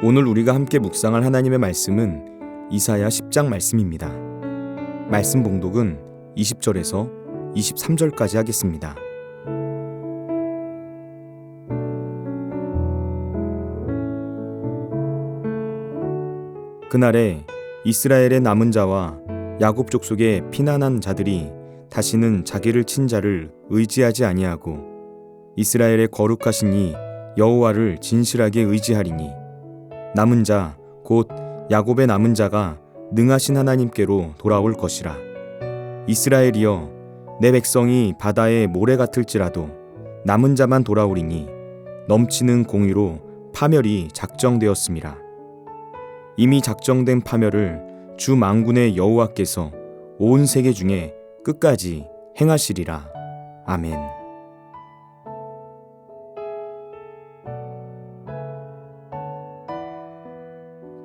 오늘 우리가 함께 묵상할 하나님의 말씀은 이사야 10장 말씀입니다. 말씀 봉독은 20절에서 23절까지 하겠습니다. 그날에 이스라엘의 남은 자와 야곱 족속의 피난한 자들이 다시는 자기를 친 자를 의지하지 아니하고 이스라엘의 거룩하신 이 여호와를 진실하게 의지하리니 남은 자 곧 야곱의 남은 자가 능하신 하나님께로 돌아올 것이라. 이스라엘이여, 내 백성이 바다의 모래 같을지라도 남은 자만 돌아오리니 넘치는 공의로 파멸이 작정되었음이라. 이미 작정된 파멸을 주 만군의 여호와께서 온 세계 중에 끝까지 행하시리라. 아멘.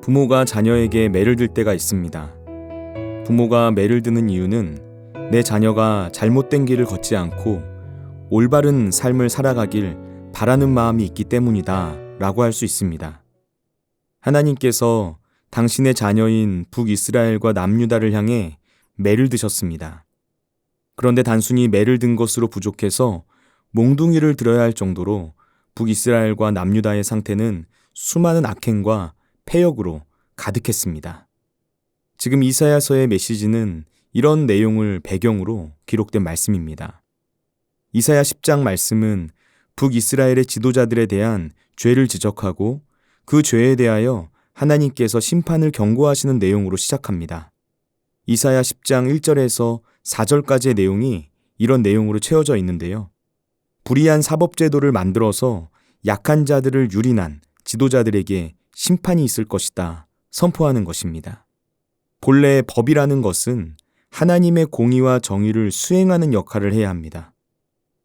부모가 자녀에게 매를 들 때가 있습니다. 부모가 매를 드는 이유는 내 자녀가 잘못된 길을 걷지 않고 올바른 삶을 살아가길 바라는 마음이 있기 때문이다 라고 할 수 있습니다. 하나님께서 당신의 자녀인 북이스라엘과 남유다를 향해 매를 드셨습니다. 그런데 단순히 매를 든 것으로 부족해서 몽둥이를 들어야 할 정도로 북이스라엘과 남유다의 상태는 수많은 악행과 패역으로 가득했습니다. 지금 이사야서의 메시지는 이런 내용을 배경으로 기록된 말씀입니다. 이사야 10장 말씀은 북이스라엘의 지도자들에 대한 죄를 지적하고 그 죄에 대하여 하나님께서 심판을 경고하시는 내용으로 시작합니다. 이사야 10장 1절에서 4절까지의 내용이 이런 내용으로 채워져 있는데요. 불의한 사법제도를 만들어서 약한 자들을 유린한 지도자들에게 심판이 있을 것이다 선포하는 것입니다. 본래 법이라는 것은 하나님의 공의와 정의를 수행하는 역할을 해야 합니다.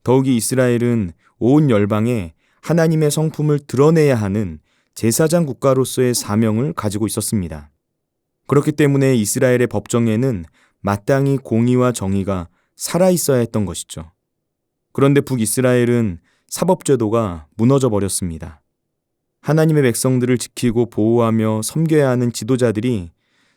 더욱이 이스라엘은 온 열방에 하나님의 성품을 드러내야 하는 제사장 국가로서의 사명을 가지고 있었습니다. 그렇기 때문에 이스라엘의 법정에는 마땅히 공의와 정의가 살아있어야 했던 것이죠. 그런데 북이스라엘은 사법제도가 무너져 버렸습니다. 하나님의 백성들을 지키고 보호하며 섬겨야 하는 지도자들이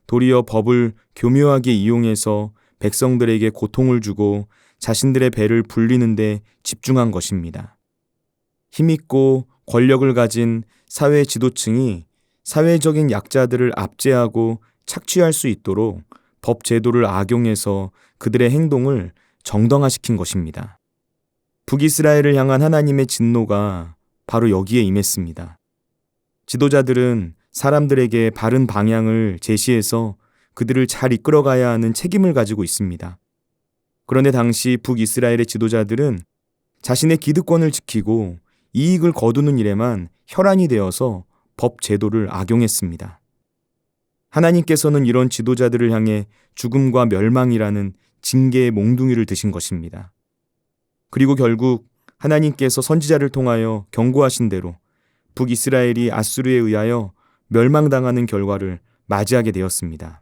도리어 법을 교묘하게 이용해서 백성들에게 고통을 주고 자신들의 배를 불리는 데 집중한 것입니다. 힘있고 권력을 가진 사회 지도층이 사회적인 약자들을 압제하고 착취할 수 있도록 법 제도를 악용해서 그들의 행동을 정당화시킨 것입니다. 북이스라엘을 향한 하나님의 진노가 바로 여기에 임했습니다. 지도자들은 사람들에게 바른 방향을 제시해서 그들을 잘 이끌어가야 하는 책임을 가지고 있습니다. 그런데 당시 북이스라엘의 지도자들은 자신의 기득권을 지키고 이익을 거두는 일에만 혈안이 되어서 법 제도를 악용했습니다. 하나님께서는 이런 지도자들을 향해 죽음과 멸망이라는 징계의 몽둥이를 드신 것입니다. 그리고 결국 하나님께서 선지자를 통하여 경고하신 대로 북이스라엘이 아수르에 의하여 멸망당하는 결과를 맞이하게 되었습니다.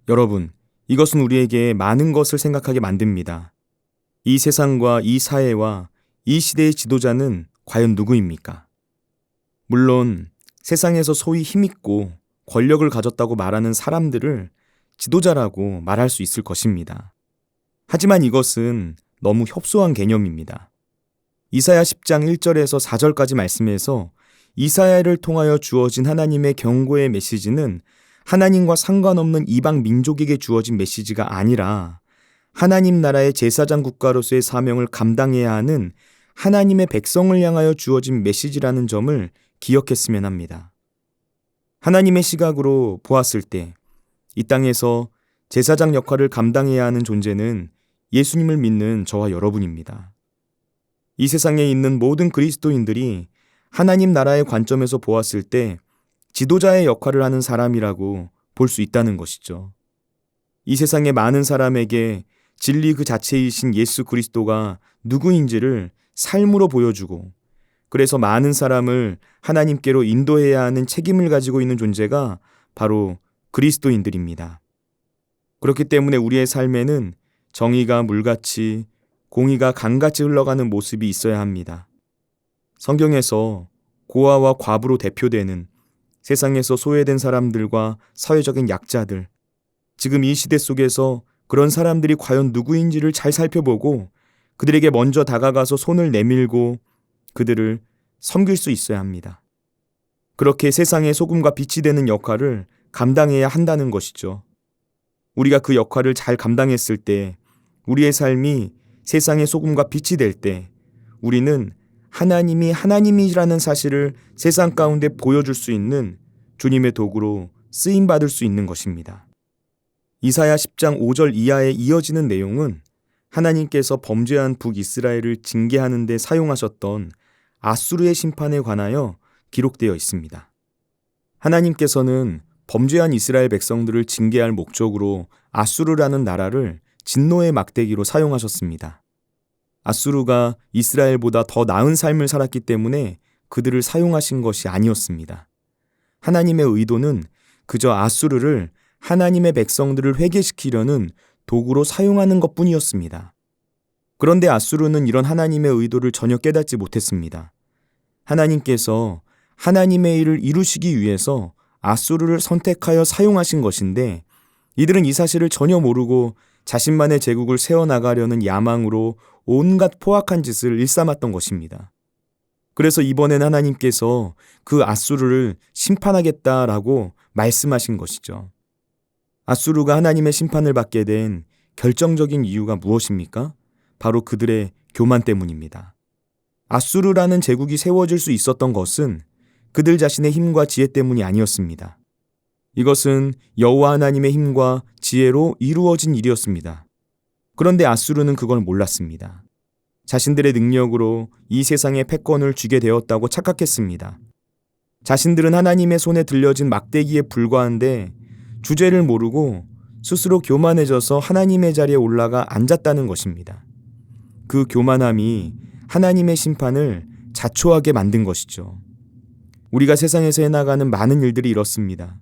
여러분, 이것은 우리에게 많은 것을 생각하게 만듭니다. 이 세상과 이 사회와 이 시대의 지도자는 과연 누구입니까? 물론 세상에서 소위 힘있고 권력을 가졌다고 말하는 사람들을 지도자라고 말할 수 있을 것입니다. 하지만 이것은 너무 협소한 개념입니다. 이사야 10장 1절에서 4절까지 말씀에서 이사야를 통하여 주어진 하나님의 경고의 메시지는 하나님과 상관없는 이방 민족에게 주어진 메시지가 아니라 하나님 나라의 제사장 국가로서의 사명을 감당해야 하는 하나님의 백성을 향하여 주어진 메시지라는 점을 기억했으면 합니다. 하나님의 시각으로 보았을 때 이 땅에서 제사장 역할을 감당해야 하는 존재는 예수님을 믿는 저와 여러분입니다. 이 세상에 있는 모든 그리스도인들이 하나님 나라의 관점에서 보았을 때 지도자의 역할을 하는 사람이라고 볼 수 있다는 것이죠. 이 세상의 많은 사람에게 진리 그 자체이신 예수 그리스도가 누구인지를 삶으로 보여주고 그래서 많은 사람을 하나님께로 인도해야 하는 책임을 가지고 있는 존재가 바로 그리스도인들입니다. 그렇기 때문에 우리의 삶에는 정의가 물같이 공의가 강같이 흘러가는 모습이 있어야 합니다. 성경에서 고아와 과부로 대표되는 세상에서 소외된 사람들과 사회적인 약자들, 지금 이 시대 속에서 그런 사람들이 과연 누구인지를 잘 살펴보고 그들에게 먼저 다가가서 손을 내밀고 그들을 섬길 수 있어야 합니다. 그렇게 세상의 소금과 빛이 되는 역할을 감당해야 한다는 것이죠. 우리가 그 역할을 잘 감당했을 때, 우리의 삶이 세상의 소금과 빛이 될 때, 우리는 하나님이 하나님이라는 사실을 세상 가운데 보여줄 수 있는 주님의 도구로 쓰임받을 수 있는 것입니다. 이사야 10장 5절 이하에 이어지는 내용은 하나님께서 범죄한 북이스라엘을 징계하는 데 사용하셨던 아수르의 심판에 관하여 기록되어 있습니다. 하나님께서는 범죄한 이스라엘 백성들을 징계할 목적으로 아수르라는 나라를 진노의 막대기로 사용하셨습니다. 아수르가 이스라엘보다 더 나은 삶을 살았기 때문에 그들을 사용하신 것이 아니었습니다. 하나님의 의도는 그저 아수르를 하나님의 백성들을 회개시키려는 도구로 사용하는 것뿐이었습니다. 그런데 아수르는 이런 하나님의 의도를 전혀 깨닫지 못했습니다. 하나님께서 하나님의 일을 이루시기 위해서 아수르를 선택하여 사용하신 것인데 이들은 이 사실을 전혀 모르고 자신만의 제국을 세워나가려는 야망으로 온갖 포악한 짓을 일삼았던 것입니다. 그래서 이번엔 하나님께서 그 아수르를 심판하겠다라고 말씀하신 것이죠. 아수르가 하나님의 심판을 받게 된 결정적인 이유가 무엇입니까? 바로 그들의 교만 때문입니다. 아수르라는 제국이 세워질 수 있었던 것은 그들 자신의 힘과 지혜 때문이 아니었습니다. 이것은 여호와 하나님의 힘과 지혜로 이루어진 일이었습니다. 그런데 아수르는 그걸 몰랐습니다. 자신들의 능력으로 이 세상에 패권을 쥐게 되었다고 착각했습니다. 자신들은 하나님의 손에 들려진 막대기에 불과한데 주제를 모르고 스스로 교만해져서 하나님의 자리에 올라가 앉았다는 것입니다. 그 교만함이 하나님의 심판을 자초하게 만든 것이죠. 우리가 세상에서 해나가는 많은 일들이 이렇습니다.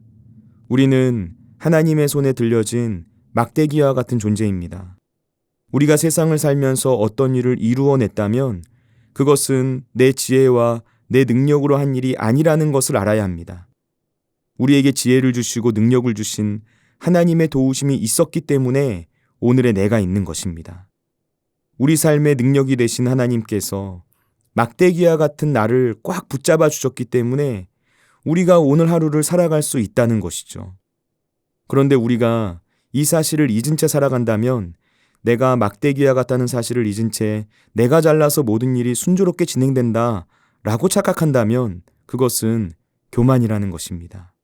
우리는 하나님의 손에 들려진 막대기와 같은 존재입니다. 우리가 세상을 살면서 어떤 일을 이루어냈다면 그것은 내 지혜와 내 능력으로 한 일이 아니라는 것을 알아야 합니다. 우리에게 지혜를 주시고 능력을 주신 하나님의 도우심이 있었기 때문에 오늘의 내가 있는 것입니다. 우리 삶의 능력이 되신 하나님께서 막대기와 같은 나를 꽉 붙잡아 주셨기 때문에 우리가 오늘 하루를 살아갈 수 있다는 것이죠. 그런데 우리가 이 사실을 잊은 채 살아간다면 내가 막대기와 같다는 사실을 잊은 채 내가 잘나서 모든 일이 순조롭게 진행된다 라고 착각한다면 그것은 교만이라는 것입니다.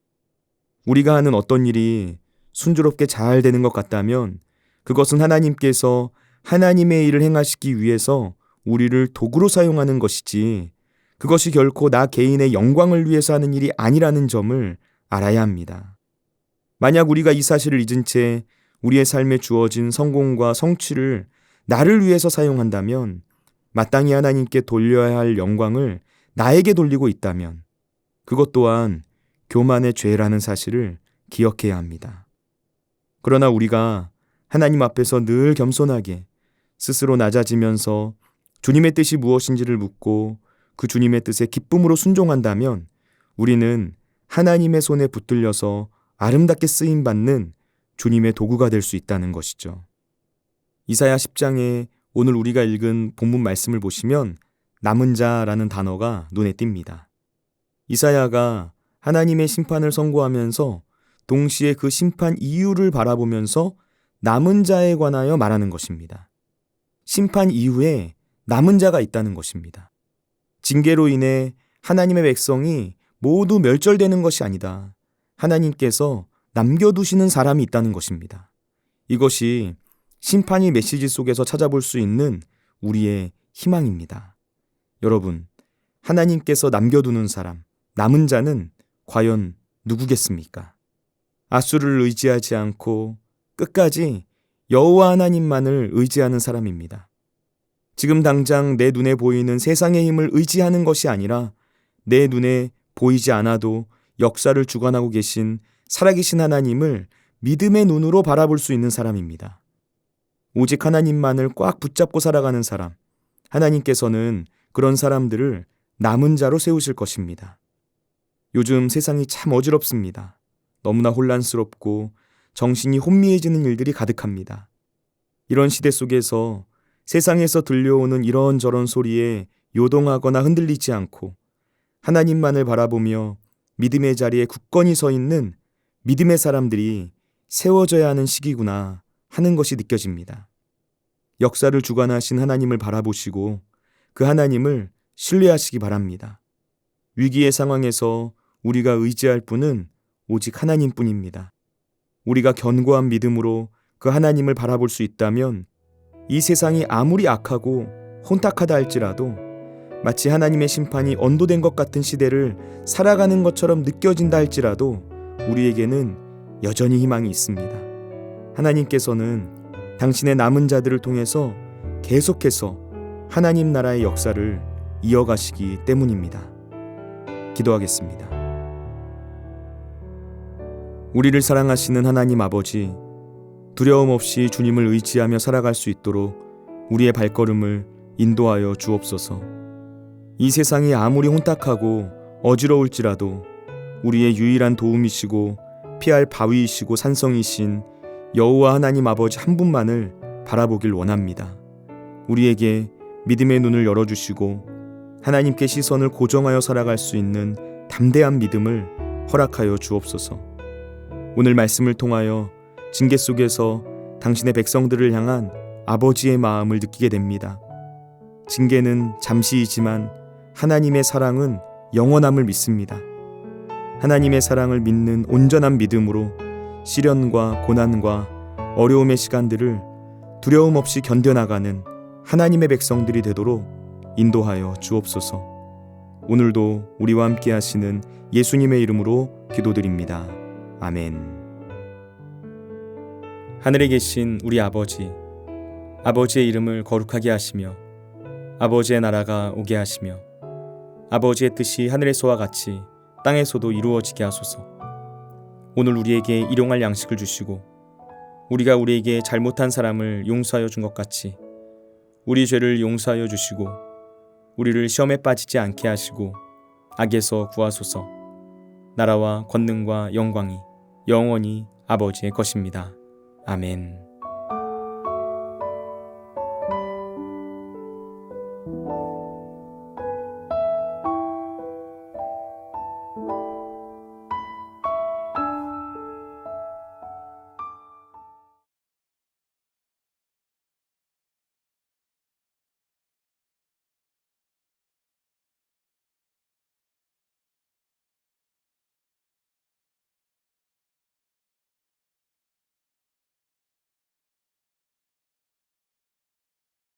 우리가 하는 어떤 일이 순조롭게 잘 되는 것 같다면 그것은 하나님께서 하나님의 일을 행하시기 위해서 우리를 도구로 사용하는 것이지 그것이 결코 나 개인의 영광을 위해서 하는 일이 아니라는 점을 알아야 합니다. 만약 우리가 이 사실을 잊은 채 우리의 삶에 주어진 성공과 성취를 나를 위해서 사용한다면 마땅히 하나님께 돌려야 할 영광을 나에게 돌리고 있다면 그것 또한 교만의 죄라는 사실을 기억해야 합니다. 그러나 우리가 하나님 앞에서 늘 겸손하게 스스로 낮아지면서 주님의 뜻이 무엇인지를 묻고 그 주님의 뜻에 기쁨으로 순종한다면 우리는 하나님의 손에 붙들려서 아름답게 쓰임받는 주님의 도구가 될 수 있다는 것이죠. 이사야 10장에 오늘 우리가 읽은 본문 말씀을 보시면 남은 자라는 단어가 눈에 띕니다. 이사야가 하나님의 심판을 선고하면서 동시에 그 심판 이유를 바라보면서 남은 자에 관하여 말하는 것입니다. 심판 이후에 남은 자가 있다는 것입니다. 징계로 인해 하나님의 백성이 모두 멸절되는 것이 아니다. 하나님께서 남겨두시는 사람이 있다는 것입니다. 이것이 심판의 메시지 속에서 찾아볼 수 있는 우리의 희망입니다. 여러분, 하나님께서 남겨두는 사람, 남은 자는 과연 누구겠습니까? 아수르를 의지하지 않고 끝까지 여호와 하나님만을 의지하는 사람입니다. 지금 당장 내 눈에 보이는 세상의 힘을 의지하는 것이 아니라 내 눈에 보이지 않아도 역사를 주관하고 계신 살아계신 하나님을 믿음의 눈으로 바라볼 수 있는 사람입니다. 오직 하나님만을 꽉 붙잡고 살아가는 사람, 하나님께서는 그런 사람들을 남은 자로 세우실 것입니다. 요즘 세상이 참 어지럽습니다. 너무나 혼란스럽고 정신이 혼미해지는 일들이 가득합니다. 이런 시대 속에서 세상에서 들려오는 이런저런 소리에 요동하거나 흔들리지 않고 하나님만을 바라보며 믿음의 자리에 굳건히 서 있는 믿음의 사람들이 세워져야 하는 시기구나 하는 것이 느껴집니다. 역사를 주관하신 하나님을 바라보시고 그 하나님을 신뢰하시기 바랍니다. 위기의 상황에서 우리가 의지할 분은 오직 하나님뿐입니다. 우리가 견고한 믿음으로 그 하나님을 바라볼 수 있다면 이 세상이 아무리 악하고 혼탁하다 할지라도 마치 하나님의 심판이 언도된 것 같은 시대를 살아가는 것처럼 느껴진다 할지라도 우리에게는 여전히 희망이 있습니다. 하나님께서는 당신의 남은 자들을 통해서 계속해서 하나님 나라의 역사를 이어가시기 때문입니다. 기도하겠습니다. 우리를 사랑하시는 하나님 아버지, 두려움 없이 주님을 의지하며 살아갈 수 있도록 우리의 발걸음을 인도하여 주옵소서. 이 세상이 아무리 혼탁하고 어지러울지라도 우리의 유일한 도움이시고 피할 바위이시고 산성이신 여호와 하나님 아버지 한 분만을 바라보길 원합니다. 우리에게 믿음의 눈을 열어주시고 하나님께 시선을 고정하여 살아갈 수 있는 담대한 믿음을 허락하여 주옵소서. 오늘 말씀을 통하여 징계 속에서 당신의 백성들을 향한 아버지의 마음을 느끼게 됩니다. 징계는 잠시이지만 하나님의 사랑은 영원함을 믿습니다. 하나님의 사랑을 믿는 온전한 믿음으로 시련과 고난과 어려움의 시간들을 두려움 없이 견뎌나가는 하나님의 백성들이 되도록 인도하여 주옵소서. 오늘도 우리와 함께 하시는 예수님의 이름으로 기도드립니다. 아멘. 하늘에 계신 우리 아버지, 아버지의 이름을 거룩하게 하시며 아버지의 나라가 오게 하시며 아버지의 뜻이 하늘에서와 같이 땅에서도 이루어지게 하소서. 오늘 우리에게 일용할 양식을 주시고 우리가 우리에게 잘못한 사람을 용서하여 준 것 같이 우리 죄를 용서하여 주시고 우리를 시험에 빠지지 않게 하시고 악에서 구하소서. 나라와 권능과 영광이 영원히 아버지의 것입니다. 아멘.